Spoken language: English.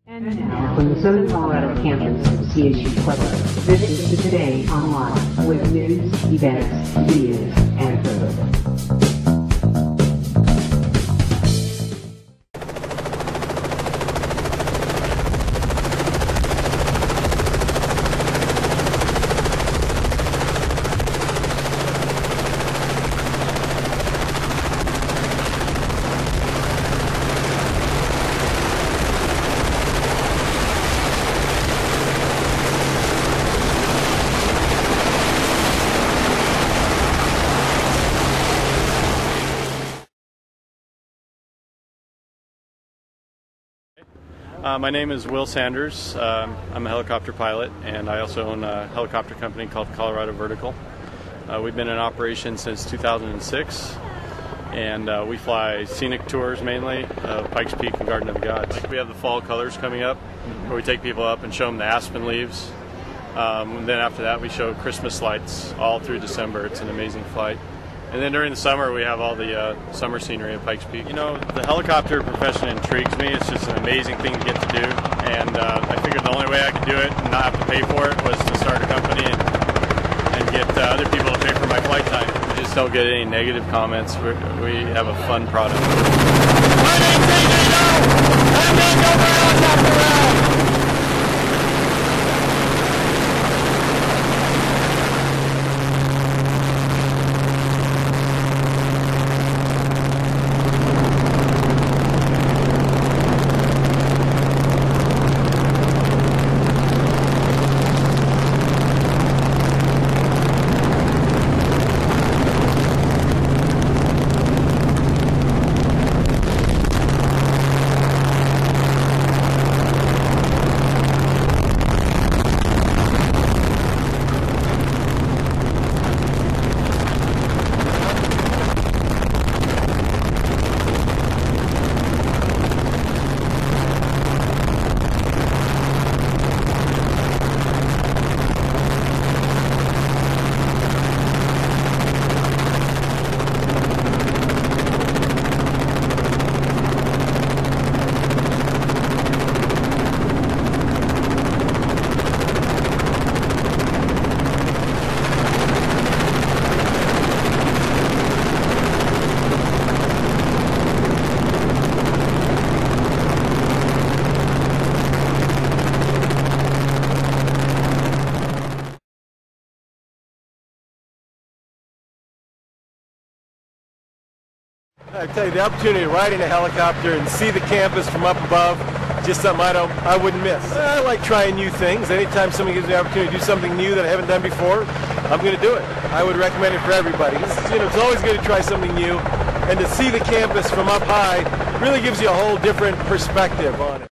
And now, from the Southern Colorado campus of CSU-Pueblo, this is the Today Online with news, events, videos, and photos. My name is Will Sanders. I'm a helicopter pilot, and I also own a helicopter company called Colorado Vertical. We've been in operation since 2006, and we fly scenic tours mainly of Pikes Peak and Garden of the Gods. We have the fall colors coming up, where we take people up and show them the aspen leaves. And then after that, we show Christmas lights all through December. It's an amazing flight. And then during the summer, we have all the summer scenery at Pikes Peak. You know, the helicopter profession intrigues me. It's just an amazing thing to get to do. And I figured the only way I could do it and not have to pay for it was to start a company and get other people to pay for my flight time. We just don't get any negative comments. We have a fun product. My name's AJ. I'm going to go for a helicopter ride. I tell you, the opportunity to ride in a helicopter and see the campus from up above, just something I wouldn't miss. I like trying new things. Anytime somebody gives me the opportunity to do something new that I haven't done before, I'm going to do it. I would recommend it for everybody. It's always good to try something new, and to see the campus from up high really gives you a whole different perspective on it.